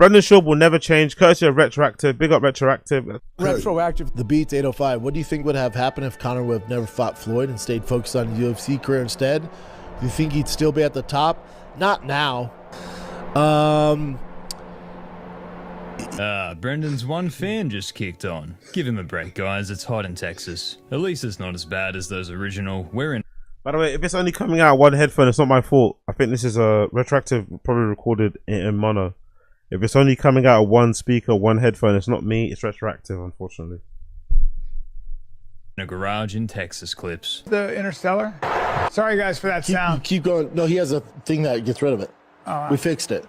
Brendan Schaub will never change. Courtesy of Retroactive. Big up Retroactive. Retroactive. The Beats 805. What do you think would have happened if Conor would have never fought Floyd and stayed focused on his UFC career instead? Do you think he'd still be at the top? Not now. Brendan's one fan just kicked on. Give him a break, guys. It's hot in Texas. At least it's not as bad as those original. We're in. By the way, if it's only coming out one headphone, it's not my fault. I think this is a Retroactive, probably recorded in mono. If it's only coming out of one speaker, one headphone, it's not me, it's Retroactive, unfortunately. In a garage in Texas clips. The Interstellar? Sorry, guys, for that sound. Keep going. No, he has a thing that gets rid of it. We fixed it.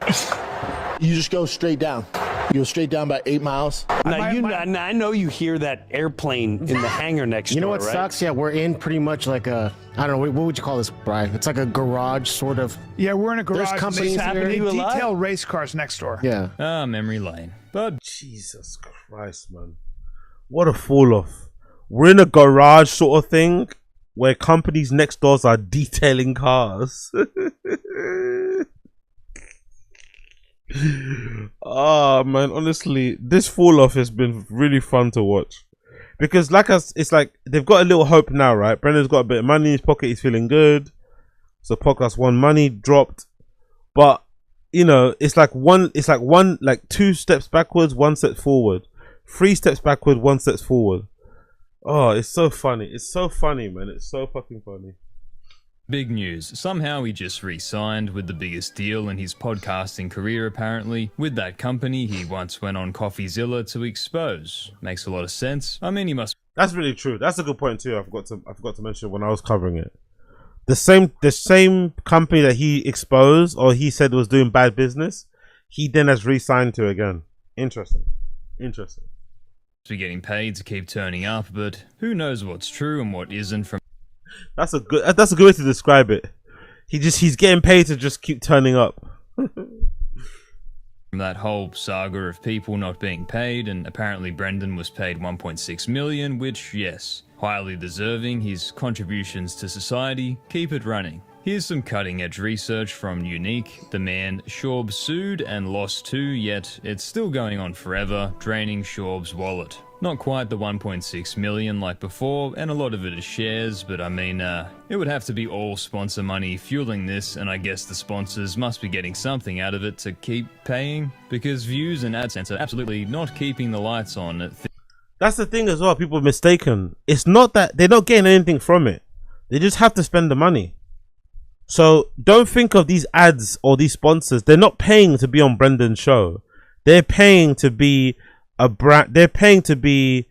You just go straight down. You go straight down by 8 miles. I know you hear that airplane in the hangar next door, You know what right? sucks? Yeah, we're in pretty much like a, I don't know, what would you call this, Brian? It's like a garage sort of. Yeah, we're in a garage. There's companies they here. detail race cars next door. Yeah. Memory lane. But Jesus Christ, man. What a fall off. We're in a garage sort of thing where companies next doors are detailing cars. Oh man, honestly, this fall off has been really fun to watch because, it's like they've got a little hope now, right? Brendan's got a bit of money in his pocket, he's feeling good. So Podcast One money dropped, but you know, it's like 2 steps backwards, 1 step forward, 3 steps backward, 1 step forward. Oh, it's so funny. It's so funny, man. It's so fucking funny. big news. Somehow he just re-signed with the biggest deal in his podcasting career apparently, with that company he once went on CoffeeZilla to expose. Makes a lot of sense. I mean, he must... That's really true. That's a good point too. I forgot to mention when I was covering it. The same company that he exposed or he said was doing bad business, he then has re-signed to again. Interesting. be getting paid to keep turning up, but who knows what's true and what isn't from... That's a good way to describe it. He's getting paid to just keep turning up. that whole saga of people not being paid, and apparently Brendan was paid 1.6 million, which, yes, highly deserving. His contributions to society keep it running. Here's some cutting-edge research from Unique. The man Schaub sued and lost too, yet it's still going on forever, draining Schaub's wallet. Not quite the 1.6 million like before, and a lot of it is shares, but I mean, it would have to be all sponsor money fueling this, and I guess the sponsors must be getting something out of it to keep paying, because views and AdSense are absolutely not keeping the lights on. That's the thing as well, people are mistaken. It's not that they're not getting anything from it. They just have to spend the money. So don't think of these ads or these sponsors. They're not paying to be on Brendan's show. They're paying to be a brand. They're paying to be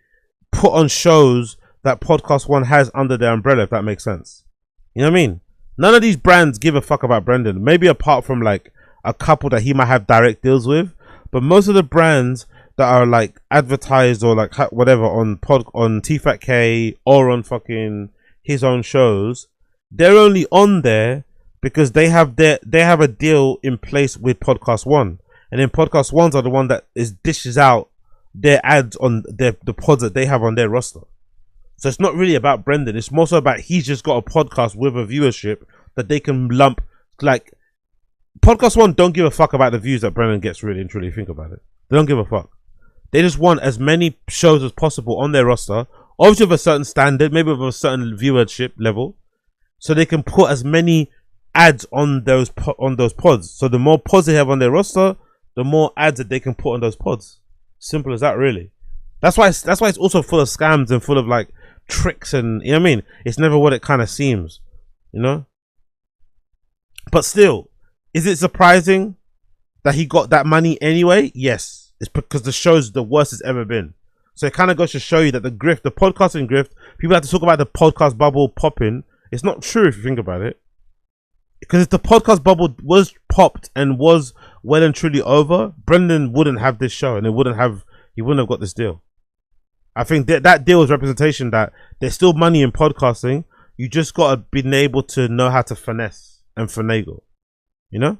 put on shows that Podcast One has under their umbrella, if that makes sense. You know what I mean? None of these brands give a fuck about Brendan. Maybe apart from like a couple that he might have direct deals with. But most of the brands that are like advertised or like whatever on TFATK or on fucking his own shows, they're only on there because they have a deal in place with Podcast One, and then Podcast Ones are the one that dishes out their ads on the pods that they have on their roster. So it's not really about Brendan. It's more so about he's just got a podcast with a viewership that they can lump. Like Podcast One don't give a fuck about the views that Brendan gets. Really and truly, think about it. They don't give a fuck. They just want as many shows as possible on their roster, obviously of a certain standard, maybe of a certain viewership level, so they can put as many ads on those pods. So the more pods they have on their roster, the more ads that they can put on those pods. Simple as that, really. That's why it's also full of scams and full of like tricks, and you know what I mean. It's never what it kind of seems, you know. But still, is it surprising that he got that money anyway? Yes, it's because the show's the worst it's ever been. So it kind of goes to show you that the podcasting grift, people have to talk about the podcast bubble popping. It's not true if you think about it. Because if the podcast bubble was popped and was well and truly over, Brendan wouldn't have this show and he wouldn't have got this deal. I think that deal is representation that there's still money in podcasting. You just got to be able to know how to finesse and finagle. You know?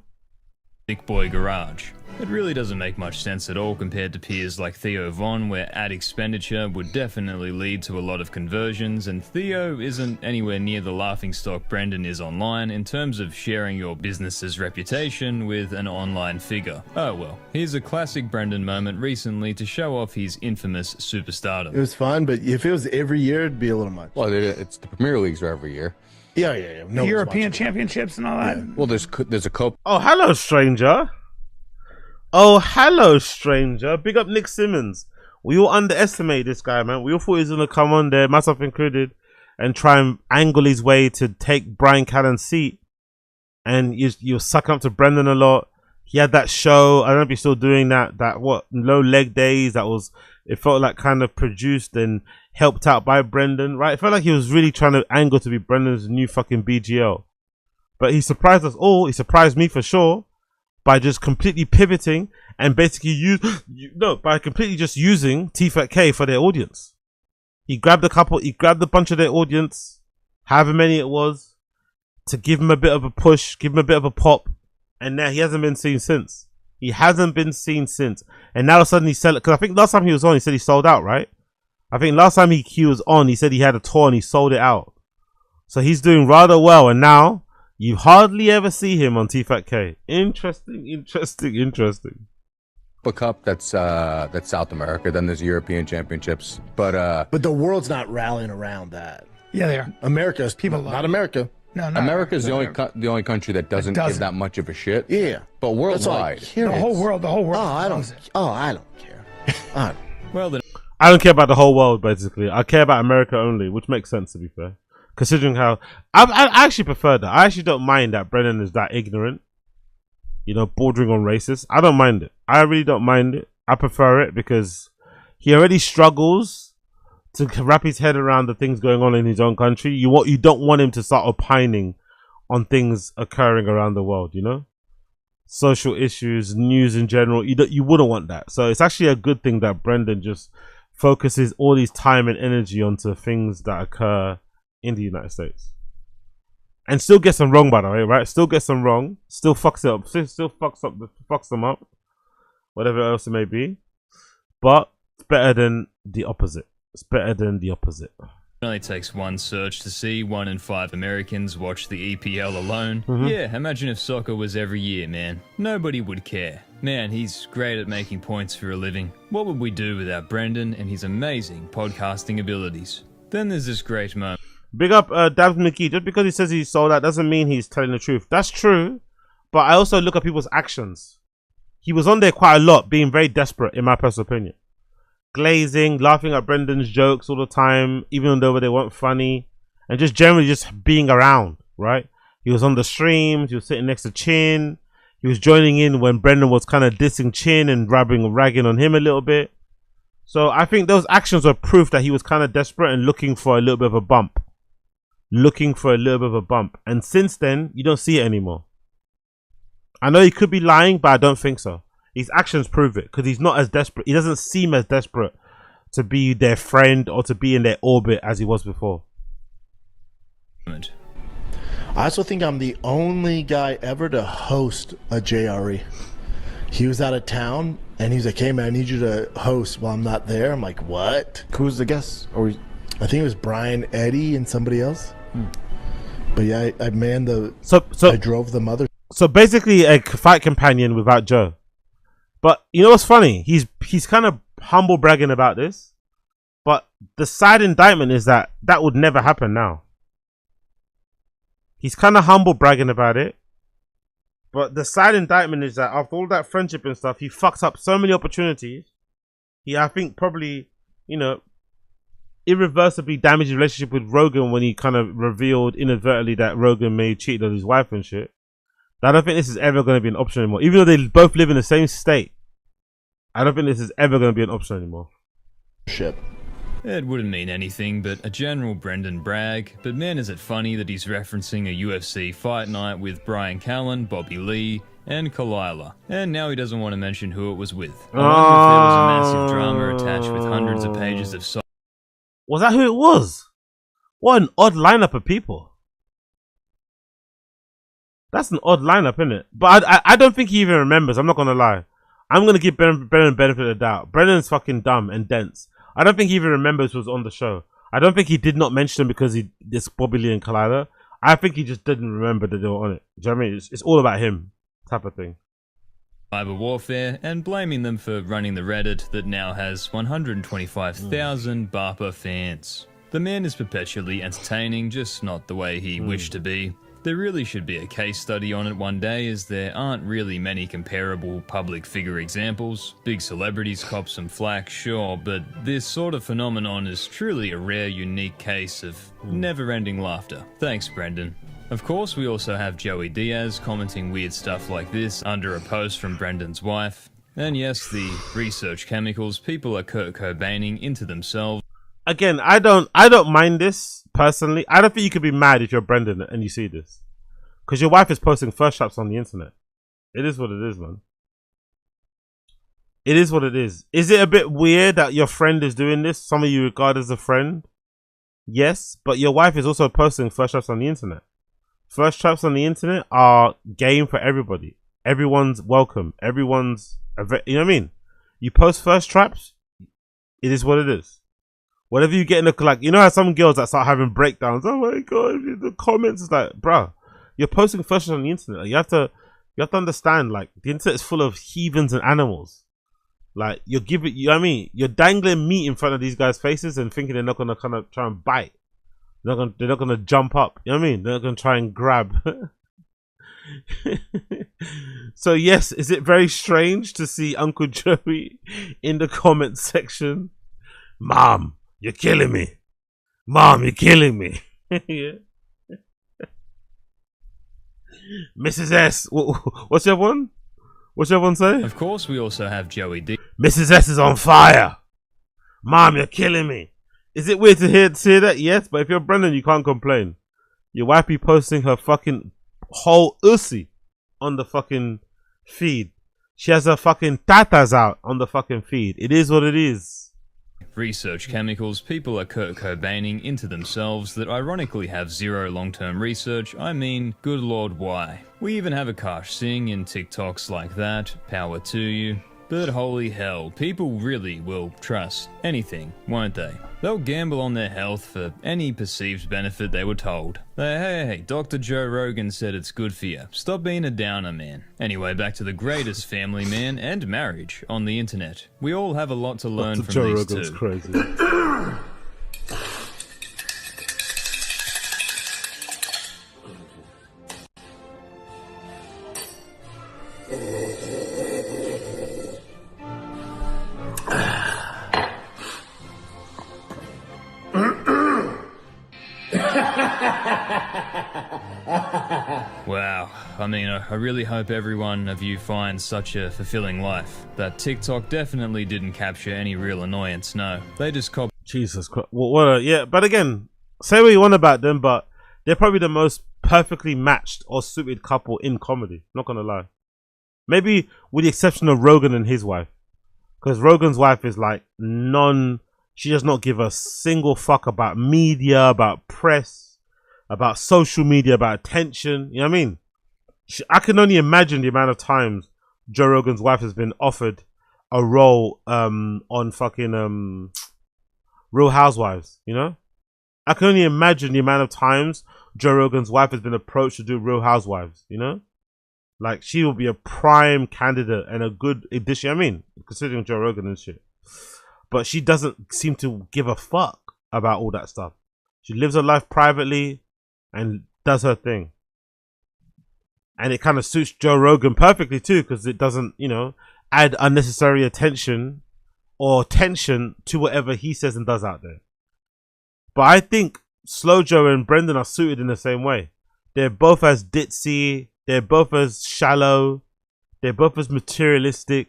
Big Boy Garage. It really doesn't make much sense at all compared to peers like Theo Von, where ad expenditure would definitely lead to a lot of conversions, and Theo isn't anywhere near the laughingstock Brendan is online in terms of sharing your business's reputation with an online figure. Oh well, here's a classic Brendan moment recently to show off his infamous superstardom. It was fun, but if it was every year, it'd be a little much. Well, it's the Premier Leagues are every year. Yeah. No European championships and all that. Well, there's a cope. Oh, hello, stranger. Oh, hello, stranger. Big up Nick Simmons. We all underestimate this guy, man. We all thought he was going to come on there, myself included, and try and angle his way to take Brian Callen's seat. And you suck up to Brendan a lot. He had that show. I don't know if he's still doing that low leg days. It felt like kind of produced and helped out by Brendan, right? It felt like he was really trying to angle to be Brendan's new fucking BGL. But he surprised us all. He surprised me for sure. By just completely pivoting and basically by completely just using TFATK for their audience. He grabbed a bunch of their audience, however many it was, to give him a bit of a push, give him a bit of a pop, and now he hasn't been seen since. And now all of a sudden he's selling, because I think last time he was on, he said he sold out, right? I think last time he was on, he said he had a tour and he sold it out. So he's doing rather well, and now you hardly ever see him on TFATK. Interesting. A cup that's South America. Then there's European Championships, but the world's not rallying around that. Yeah, they are. America's People not love it. America. No, America's the only country that doesn't give that much of a shit. Yeah, but worldwide, The whole world. Oh, I don't care. Well, then I don't care about the whole world, basically. I care about America only, which makes sense, to be fair. Considering how I actually prefer that. I actually don't mind that Brennan is that ignorant, bordering on racist. I don't mind it. I really don't mind it. I prefer it because he already struggles to wrap his head around the things going on in his own country. You don't want him to start opining on things occurring around the world, social issues, news in general. You wouldn't want that. So it's actually a good thing that Brendan just focuses all his time and energy onto things that occur in the United States, and still gets them wrong, by the way, right? Still gets them wrong, still fucks it up, still fucks them up, whatever else it may be. But it's better than the opposite. it only takes one search to see 1 in 5 Americans watch the EPL alone. Yeah, imagine if soccer was every year, man. Nobody would care. Man, he's great at making points for a living. What would we do without Brendan and his amazing podcasting abilities? Then there's this great moment. Big up Dabs McGee. Just because he says he sold out doesn't mean he's telling the truth. That's true, but I also look at people's actions. He was on there quite a lot, being very desperate, in my personal opinion. Glazing, laughing at Brendan's jokes all the time, even though they weren't funny, and just generally just being around, right? He was on the streams, he was sitting next to Chin, he was joining in when Brendan was kind of dissing Chin and ragging on him a little bit. So I think those actions were proof that he was kind of desperate and looking for a little bit of a bump. And since then, you don't see it anymore. I know he could be lying, but I don't think so. His actions prove it, because he's not as desperate. He doesn't seem as desperate to be their friend or to be in their orbit as he was before. I also think I'm the only guy ever to host a JRE. He was out of town, and he's like, hey man, I need you to host while I'm not there. I'm like, what? Who's the guest? I think it was Brian, Eddie, and somebody else. But yeah, I manned I drove the mother. So basically a fight companion without Joe. But you know what's funny? He's kind of humble bragging about this. But the side indictment is that would never happen now. He's kind of humble bragging about it. But the side indictment is that after all that friendship and stuff, he fucked up so many opportunities. I think probably, irreversibly damaged his relationship with Rogan when he kind of revealed inadvertently that Rogan may cheat on his wife and shit. I don't think this is ever going to be an option anymore. Even though they both live in the same state, I don't think this is ever going to be an option anymore. Shit. It wouldn't mean anything but a general Brendan brag, but man is it funny that he's referencing a UFC fight night with Brian Callen, Bobby Lee, and Kalila. And now he doesn't want to mention who it was with. I wonder if there was a massive drama attached with hundreds of pages of Was that who it was? What an odd lineup of people. That's an odd lineup, isn't it? But I don't think he even remembers. I'm not going to lie. I'm gonna give Brendan benefit of the doubt. Brendan's fucking dumb and dense. I don't think he even remembers who was on the show. I don't think he did not mention them because this Bobby Lee and Collider. I think he just didn't remember that they were on it. Do you know what I mean? It's all about him, type of thing. Cyber warfare and blaming them for running the Reddit that now has 125,000 Barper fans. The man is perpetually entertaining, just not the way he wished to be. There really should be a case study on it one day, as there aren't really many comparable public figure examples. Big celebrities cop some flack, sure, but this sort of phenomenon is truly a rare, unique case of never-ending laughter. Thanks, Brendan. Of course, we also have Joey Diaz commenting weird stuff like this under a post from Brendan's wife. And yes, the research chemicals people are Kurt Cobaining into themselves. Again, I don't mind this personally. I don't think you could be mad if you're Brendan and you see this, because your wife is posting first traps on the internet. It is what it is, man. It is what it is. Is it a bit weird that your friend is doing this? Some of you regard as a friend, yes, but your wife is also posting first traps on the internet. First traps on the internet are game for everybody. Everyone's welcome. Everyone's, you know what I mean? You post first traps, it is what it is. Whatever you get in the, like, you know how some girls that start having breakdowns, oh my god, the comments is like, bruh, you're posting first traps on the internet. You have to understand, like, the internet is full of heathens and animals. Like, you're giving, you know what I mean? You're dangling meat in front of these guys' faces and thinking they're not gonna kind of try and bite. They're not gonna jump up. You know what I mean? They're not gonna try and grab. So yes, is it very strange to see Uncle Joey in the comment section? Mom, you're killing me. Mom, you're killing me. Yeah. Mrs. S, what's your one? What's your one say? Of course, we also have Joey D. Mrs. S is on fire. Mom, you're killing me. Is it weird to hear that? Yes, but if you're Brendan, you can't complain. Your wife be posting her fucking whole ussy on the fucking feed. She has her fucking tatas out on the fucking feed. It is what it is. Research chemicals people are Kurt Cobaining into themselves that ironically have zero long-term research. I mean, good lord, why? We even have Akash Singh in TikToks like that. Power to you. But holy hell, people really will trust anything, won't they? They'll gamble on their health for any perceived benefit they were told. Hey, Dr. Joe Rogan said it's good for you. Stop being a downer, man. Anyway, back to the greatest family man and marriage on the internet. We all have a lot to learn Dr. from Joe these Rogan's two. crazy. Wow, I mean, I really hope every one of you finds such a fulfilling life. That TikTok definitely didn't capture any real annoyance, no. They just copied. Jesus Christ. Yeah, but again, say what you want about them, but they're probably the most perfectly matched or suited couple in comedy. Not gonna lie. Maybe with the exception of Rogan and his wife. Because Rogan's wife is like she does not give a single fuck about media, about press, about social media, about attention. You know what I mean? I can only imagine the amount of times Joe Rogan's wife has been offered a role on fucking Real Housewives, you know? I can only imagine the amount of times Joe Rogan's wife has been approached to do Real Housewives, you know? Like, she will be a prime candidate and a good addition, I mean, considering Joe Rogan and shit. But she doesn't seem to give a fuck about all that stuff. She lives her life privately and does her thing. And it kind of suits Joe Rogan perfectly too, because it doesn't, you know, add unnecessary attention or tension to whatever he says and does out there. But I think Slow Joe and Brendan are suited in the same way. They're both as ditzy, they're both as shallow, they're both as materialistic.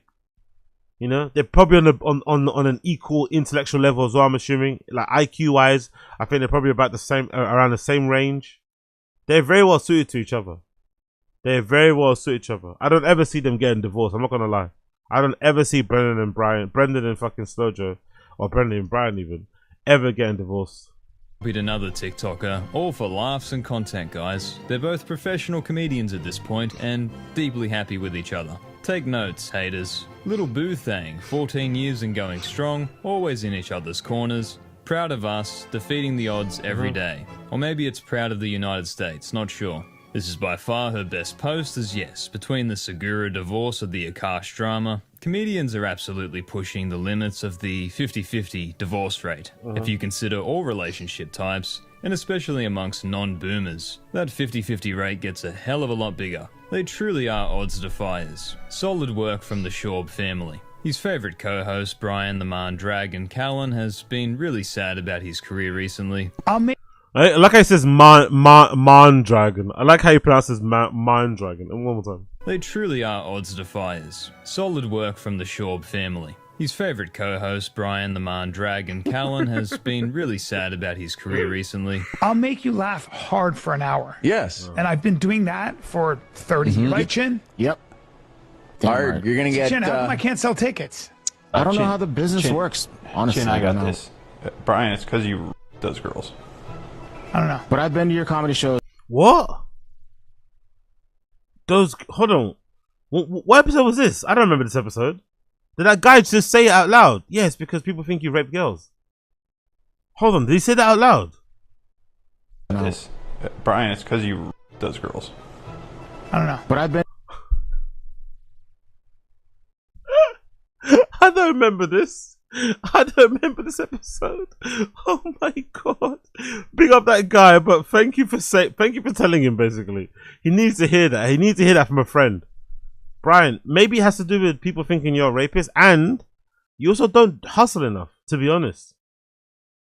You know, they're probably on an equal intellectual level as well, I'm assuming. Like IQ wise, I think they're probably about the same, around the same range. They're very well suited to each other. They're very well suited to each other. I don't ever see them getting divorced. I'm not gonna lie. I don't ever see Brendan and fucking Slojo, or Brendan and Brian even, ever getting divorced. Another TikToker, all for laughs and content, guys. They're both professional comedians at this point and deeply happy with each other. Take notes, haters. Little Boo Thang, 14 years and going strong, always in each other's corners. Proud of us, defeating the odds every day. Or maybe it's proud of the United States, not sure. This is by far her best post, as yes, between the Segura divorce of the Akash drama, comedians are absolutely pushing the limits of the 50-50 divorce rate. If you consider all relationship types, and especially amongst non-boomers, that 50-50 rate gets a hell of a lot bigger. They truly are odds defiers. Solid work from the Schaub family. His favourite co-host, Brian the Man Dragon Callan, has been really sad about his career recently. I like how he says man dragon. I like how he pronounces man dragon. And one more time. They truly are odds defiers. Solid work from the Schaub family. His favourite co-host, Brian the Man Dragon Callan, has been really sad about his career recently. I'll make you laugh hard for an hour. Yes. And I've been doing that for 30 years. Right, Chin? Yep. Hard. You're gonna get. Chin, how come I can't sell tickets? I don't know Chin- how the business Chin- works, honestly. Chin, I got don't know. this. Brian, it's because you those girls. I don't know. But I've been to your comedy shows. What? Hold on. What episode was this? I don't remember this episode. Did that guy just say it out loud? Yes, because people think you rape girls. Hold on, did he say that out loud? This, Brian, it's because you those girls. I don't know. But I've been. I don't remember this. I don't remember this episode. Oh my god! Big up that guy, but thank you for telling him. Basically, he needs to hear that. He needs to hear that from a friend. Brian, maybe it has to do with people thinking you're a rapist, and you also don't hustle enough. To be honest,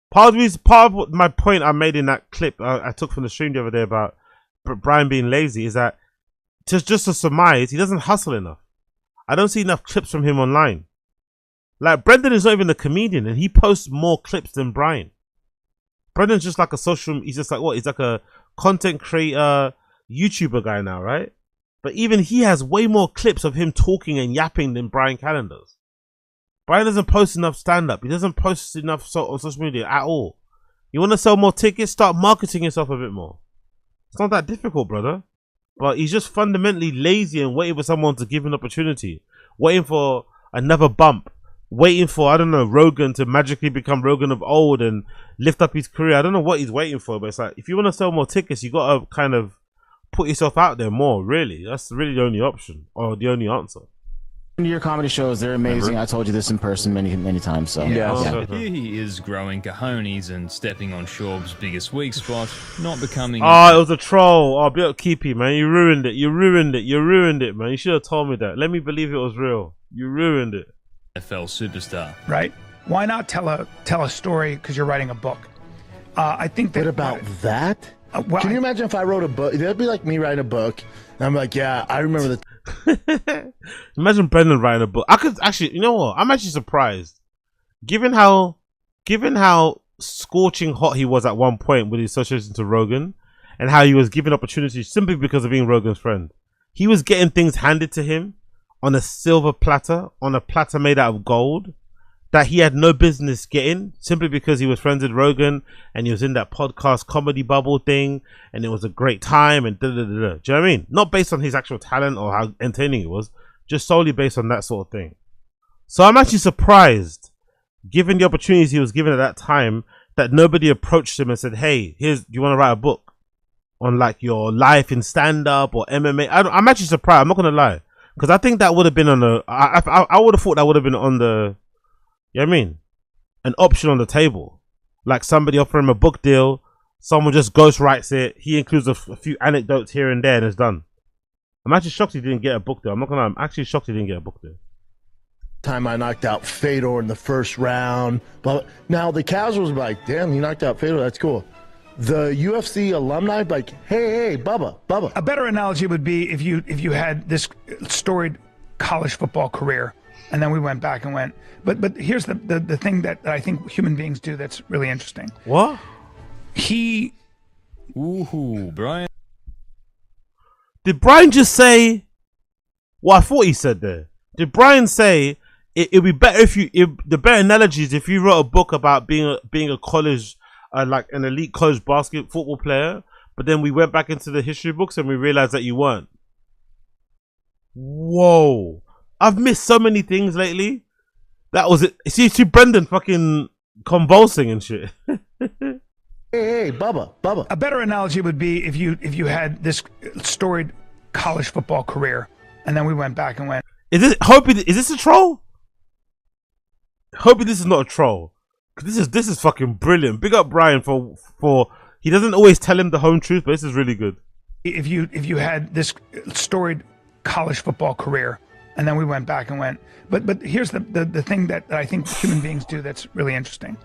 part of my point I made in that clip I took from the stream the other day about Brian being lazy is that just to surmise, he doesn't hustle enough. I don't see enough clips from him online. Like, Brendan is not even a comedian, and he posts more clips than Brian. Brendan's just like he's just like, what? He's like a content creator, YouTuber guy now, right? But even he has way more clips of him talking and yapping than Brian Callen does. Brian doesn't post enough stand-up. He doesn't post enough on social media at all. You want to sell more tickets? Start marketing yourself a bit more. It's not that difficult, brother. But he's just fundamentally lazy and waiting for someone to give him an opportunity. Waiting for another bump. Waiting for, I don't know, Rogan to magically become Rogan of old and lift up his career. I don't know what he's waiting for, but it's like, if you want to sell more tickets, you got to kind of put yourself out there more, really. That's really the only option, or the only answer. Your comedy shows, they're amazing. Remember? I told you this in person many times. So Here he is growing cojones and stepping on Schaub's biggest weak spot, not becoming... Oh, it was a troll. Oh, bit of keepy, man. You ruined it. You ruined it. You ruined it, man. You should have told me that. Let me believe it was real. You ruined it. NFL superstar. Right? Why not tell a story because you're writing a book? I think that... What about that? Well, Can you imagine if I wrote a book? That'd be like me writing a book. And I'm like, yeah, I remember the... Imagine Brendan writing a book. I could actually, you know what? I'm actually surprised. Given how scorching hot he was at one point with his association to Rogan, and how he was given opportunities simply because of being Rogan's friend. He was getting things handed to him on a silver platter, on a platter made out of gold, that he had no business getting, simply because he was friends with Rogan and he was in that podcast comedy bubble thing, and it was a great time, and da da da da. Do you know what I mean? Not based on his actual talent or how entertaining it was, just solely based on that sort of thing. So I'm actually surprised, given the opportunities he was given at that time, that nobody approached him and said, "Hey, do you want to write a book on like your life in stand-up or MMA?" I'm actually surprised. I'm not gonna lie, because I think that would have been on the. I would have thought that would have been on the. You know what I mean? An option on the table. Like somebody offering him a book deal, someone just ghost writes it, he includes a few anecdotes here and there, and it's done. I'm actually shocked he didn't get a book deal. I'm not gonna lie, I'm actually shocked he didn't get a book deal. Time I knocked out Fedor in the first round. But now the casuals were like, damn, he knocked out Fedor, that's cool. The UFC alumni like, hey, Bubba. A better analogy would be if you had this storied college football career, and then we went back and went. But here's the thing that I think human beings do that's really interesting. What? Ooh, Brian. Did Brian just say what I thought he said there? Did Brian say it'd be better the better analogy is if you wrote a book about being a college, like an elite college football player, but then we went back into the history books and we realized that you weren't. Whoa. I've missed so many things lately. That was it. See Brendan fucking convulsing and shit. Hey, Bubba. A better analogy would be if you had this storied college football career, and then we went back and went. Is this a troll? Hoping this is not a troll. This is fucking brilliant. Big up Brian for he doesn't always tell him the home truth, but this is really good. If you had this storied college football career, and then we went back and went. But here's the thing that I think human beings do that's really interesting.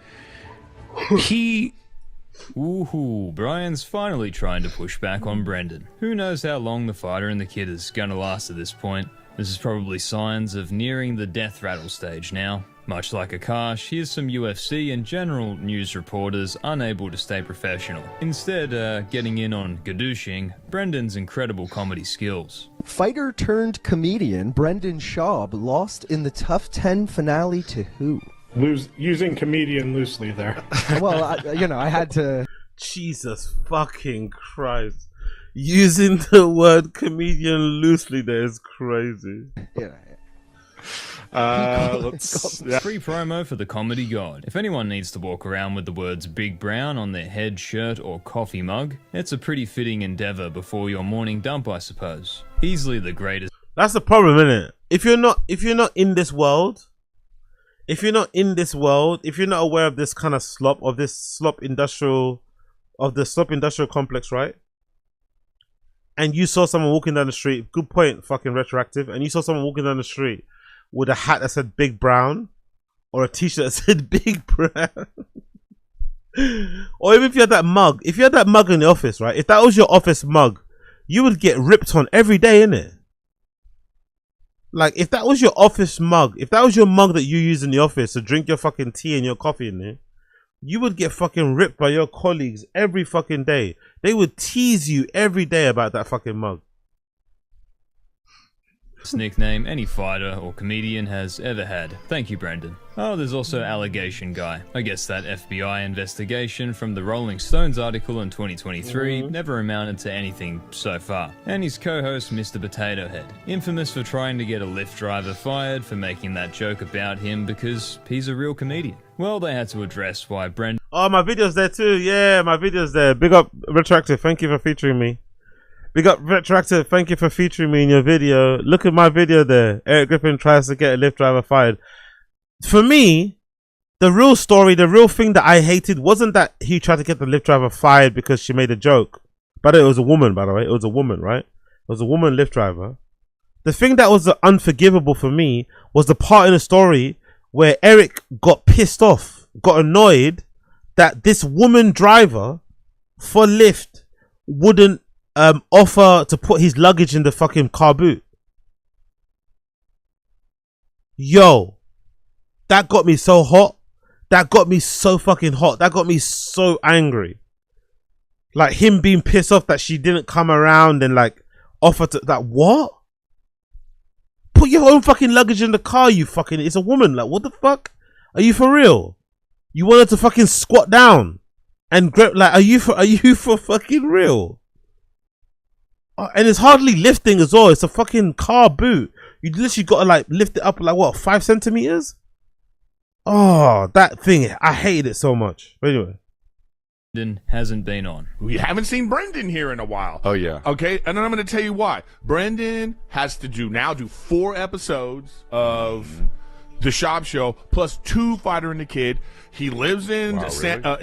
Ooh, Brian's finally trying to push back on Brendan. Who knows how long the fighter and the kid is gonna last at this point. This is probably signs of nearing the death rattle stage now. Much like Akash, here's some UFC and general news reporters unable to stay professional. Instead, getting in on gadooshing Brendan's incredible comedy skills. Fighter turned comedian Brendan Schaub lost in the Tough 10 finale to who? Using comedian loosely there. Well, I had to. Jesus fucking Christ. Using the word comedian loosely there is crazy. Yeah. Free promo for the comedy god. If anyone needs to walk around with the words Big Brown on their head, shirt, or coffee mug, it's a pretty fitting endeavor before your morning dump, I suppose. Easily the greatest. That's the problem, isn't it? If you're not in this world, if you're not aware of this kind of slop, of the slop industrial complex, right? And you saw someone walking down the street, good point, fucking retroactive, and you saw someone walking down the street with a hat that said Big Brown, or a t-shirt that said Big Brown, or even if you had that mug, in the office, right? If that was your office mug, you would get ripped on every day, innit? Like, if that was your office mug, if that was your mug that you use in the office to drink your fucking tea and your coffee in there, you would get fucking ripped by your colleagues every fucking day. They would tease you every day about that fucking mug. Nickname any fighter or comedian has ever had. Thank you, Brendan. Oh, there's also Allegation Guy. I guess that FBI investigation from the Rolling Stones article in 2023 never amounted to anything so far. And his co-host, Mr. Potato Head, infamous for trying to get a Lyft driver fired for making that joke about him because he's a real comedian. Well, they had to address why Brendan... Oh, my video's there too. Yeah, my video's there. Big up Retroactive. Thank you for featuring me. Big up Retroactive, thank you for featuring me in your video. Look at my video there. Eric Griffin tries to get a Lyft driver fired. For me, the real story, the real thing that I hated wasn't that he tried to get the Lyft driver fired because she made a joke. But it was a woman, by the way. It was a woman, right? It was a woman Lyft driver. The thing that was unforgivable for me was the part in the story where Eric got pissed off, got annoyed that this woman driver for Lyft wouldn't offer to put his luggage in the fucking car boot. Yo, that got me so hot. That got me so fucking hot. That got me so angry. Like him being pissed off that she didn't come around and like offer to that. What? Put your own fucking luggage in the car, you fucking. It's a woman. Like, what the fuck? Are you for real? You wanted to fucking squat down and grab, like, are you for fucking real? And it's hardly lifting as well. It's a fucking car boot. You literally gotta like lift it up like what, 5 centimeters? Oh, that thing, I hated it so much. But anyway, Brendan hasn't been on. We haven't seen Brendan here in a while. Oh yeah. Okay, and then I'm going to tell you why. Brendan has to do 4 episodes of the Schaub Show plus 2 Fighter and the Kid. He lives in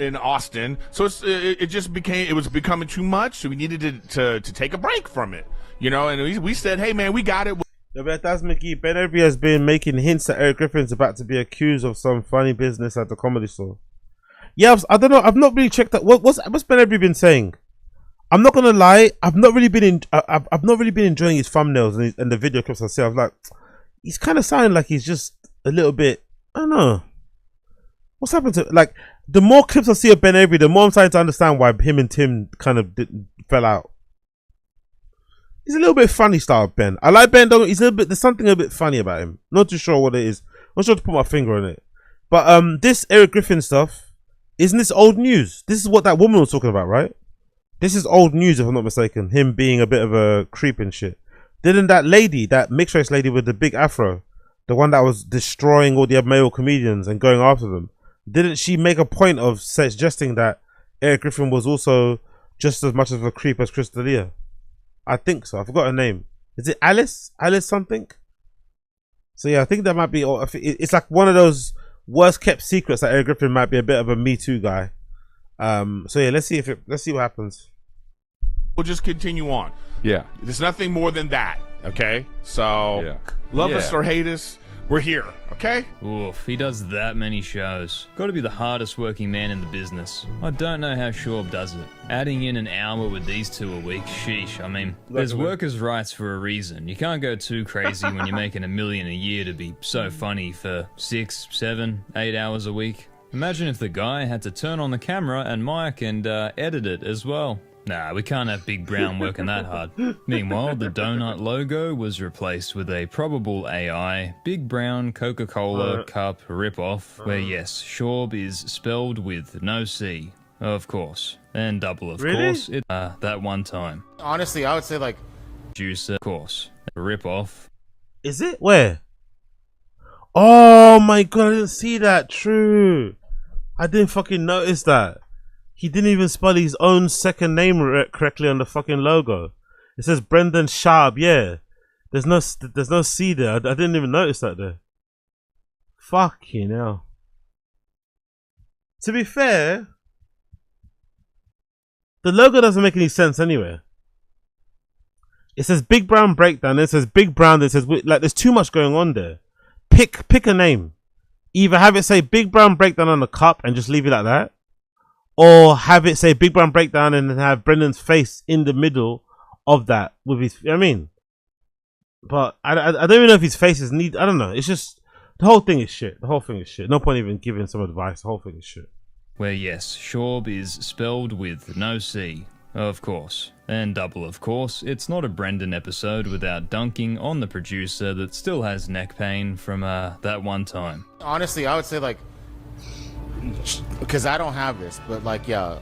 in Austin, so it was becoming too much. So we needed to take a break from it, you know. And we said, hey man, we got it. Yeah, but that's McGee. Ben Avery has been making hints that Eric Griffin's about to be accused of some funny business at the Comedy Store. Yeah, I don't know. I've not really checked that. What's Ben Avery been saying? I'm not gonna lie. I've not really been enjoying his thumbnails and the video clips I see. I'm like, he's kind of sounding like he's just a little bit. I don't know. What's happened to, like, the more clips I see of Ben Avery, the more I'm starting to understand why him and Tim kind of fell out. He's a little bit funny style, Ben. I like Ben. He's a little bit. There's something a bit funny about him. Not too sure what it is. Not sure to put my finger on it. But this Eric Griffin stuff, isn't this old news? This is what that woman was talking about, right? This is old news, if I'm not mistaken. Him being a bit of a creep and shit. Didn't that lady, that mixed race lady with the big afro, the one that was destroying all the other male comedians and going after them, didn't she make a point of suggesting that Eric Griffin was also just as much of a creep as Chris D'Elia? I think so. I forgot her name. Is it Alice? Alice something? So yeah, I think that might be. It's like one of those worst kept secrets that Eric Griffin might be a bit of a Me Too guy. So yeah, let's see what happens. We'll just continue on. Yeah. There's nothing more than that. Okay. So love us or hate us, we're here. Okay. Oof, he does that many shows. Got to be the hardest working man in the business. I don't know how Schaub does it. Adding in an hour with these two a week, sheesh. I mean, there's workers' rights for a reason. You can't go too crazy when you're making $1 million a year to be so funny for 6, 7, 8 hours a week. Imagine if the guy had to turn on the camera and mic and edit it as well. Nah, we can't have Big Brown working that hard. Meanwhile, the donut logo was replaced with a probable AI Big Brown Coca-Cola cup ripoff, where yes, Schaub is spelled with no C, of course, and double of course. It that one time. Honestly, I would say like Juicer, of course, ripoff. Is it where? Oh my god, I didn't see that. True, I didn't fucking notice that. He didn't even spell his own second name correctly on the fucking logo. It says Brendan Schaub. Yeah, there's no C there. I didn't even notice that there. Fucking hell. To be fair, the logo doesn't make any sense anyway. It says Big Brown Breakdown. It says Big Brown. It says like there's too much going on there. Pick a name. Either have it say Big Brown Breakdown on the cup and just leave it like that, or have it say Big Brown Breakdown and then have Brendan's face in the middle of that with his. You know what I mean, but I don't even know if his face is need. I don't know. It's just the whole thing is shit. The whole thing is shit. No point even giving some advice. The whole thing is shit. Where yes, Schaub is spelled with no C, of course, and double of course. It's not a Brendan episode without dunking on the producer that still has neck pain from that one time. Honestly, I would say like, because I don't have this, but like, yeah,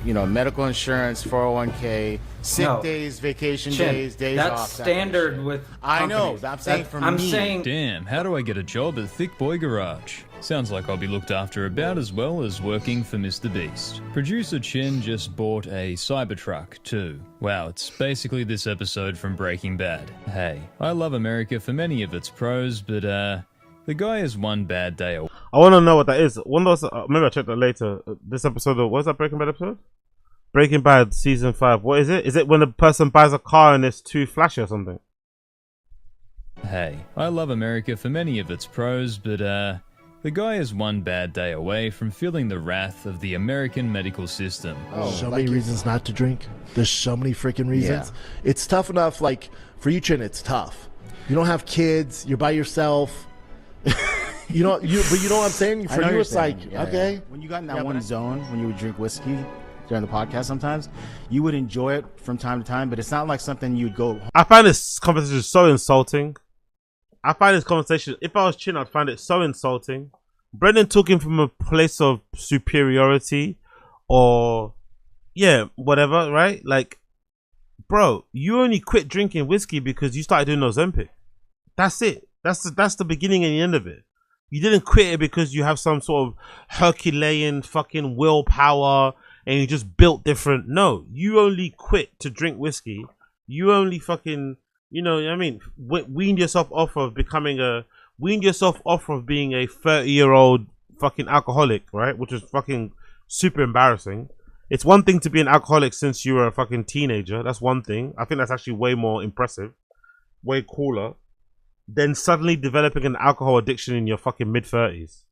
you know, medical insurance, 401k, sick days, vacation days, days that's off. That's standard with I know. I'm saying for me. Damn, how do I get a job at Thick Boy Garage? Sounds like I'll be looked after about as well as working for Mr. Beast. Producer Chin just bought a Cybertruck too. Wow, it's basically this episode from Breaking Bad. Hey, I love America for many of its pros, but the guy is one bad day away. I want to know what that is. One of those, maybe I'll check that later. This episode of, what is that Breaking Bad episode? Breaking Bad season 5. What is it? Is it when a person buys a car and it's too flashy or something? Hey, I love America for many of its pros, but the guy is one bad day away from feeling the wrath of the American medical system. So many reasons not to drink. There's so many freaking reasons. Yeah. It's tough enough, like, for you, Chin, it's tough. You don't have kids, you're by yourself. But you know what I'm saying? For you, it's like, okay. When you got in that one zone, when you would drink whiskey during the podcast sometimes, you would enjoy it from time to time, but it's not like something you'd go. I find this conversation so insulting. I find this conversation, if I was Chin, I'd find it so insulting. Brendan talking from a place of superiority or, yeah, whatever, right? Like, bro, you only quit drinking whiskey because you started doing Ozempic. That's it. That's the beginning and the end of it. You didn't quit it because you have some sort of Herculean fucking willpower and you just built different. No, you only quit to drink whiskey. You only fucking, you know what I mean? Weaned yourself off of being a 30-year-old fucking alcoholic, right? Which is fucking super embarrassing. It's one thing to be an alcoholic since you were a fucking teenager. That's one thing. I think that's actually way more impressive, way cooler than suddenly developing an alcohol addiction in your fucking mid-30s.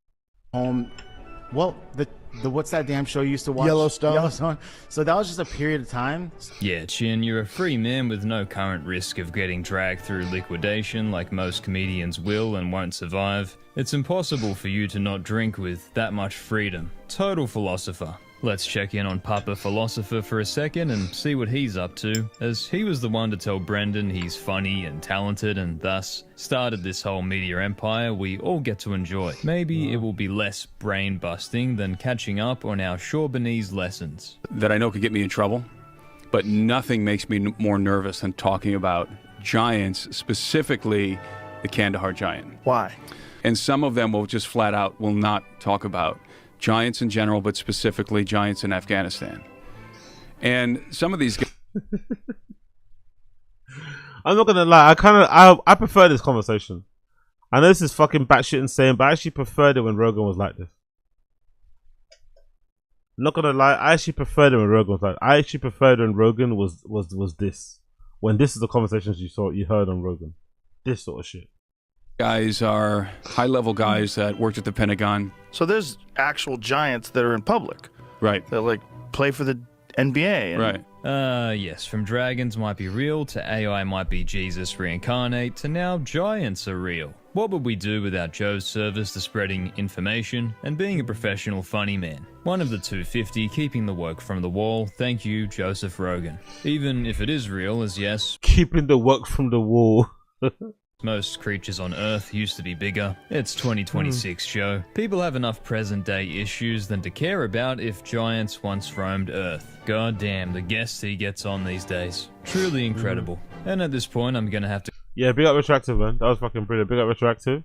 Well, the what's that damn show you used to watch? Yellowstone. So that was just a period of time. Yeah, Chin, you're a free man with no current risk of getting dragged through liquidation like most comedians will and won't survive. It's impossible for you to not drink with that much freedom. Total philosopher. Let's check in on Papa Philosopher for a second and see what he's up to, as he was the one to tell Brendan he's funny and talented and thus started this whole media empire we all get to enjoy. Maybe it will be less brain-busting than catching up on our Shawbanese lessons. That I know could get me in trouble, but nothing makes me more nervous than talking about giants, specifically the Kandahar giant. Why? And some of them will just flat out will not talk about giants in general, but specifically giants in Afghanistan. And some of these guys... I'm not gonna lie, I prefer this conversation. I know this is fucking batshit insane, but I actually preferred it when Rogan was like this. I'm not gonna lie, I actually preferred it when Rogan was like. I actually preferred when Rogan was this. When this is the conversations you heard on Rogan, this sort of shit. Guys are high-level guys that worked at the Pentagon. So there's actual giants that are in public. Right. That like play for the NBA. Right. Yes, from dragons might be real to AI might be Jesus reincarnate to now giants are real. What would we do without Joe's service to spreading information and being a professional funny man? One of the 250 keeping the work from the wall. Thank you, Joseph Rogan. Even if it is real, as yes, keeping the work from the wall. most creatures on Earth used to be bigger. It's 2026, Joe. People have enough present-day issues than to care about if giants once roamed Earth. God damn, the guests he gets on these days. Truly incredible. And at this point, I'm gonna have to... Yeah, big up Retroactive, man. That was fucking brilliant. Big up Retroactive.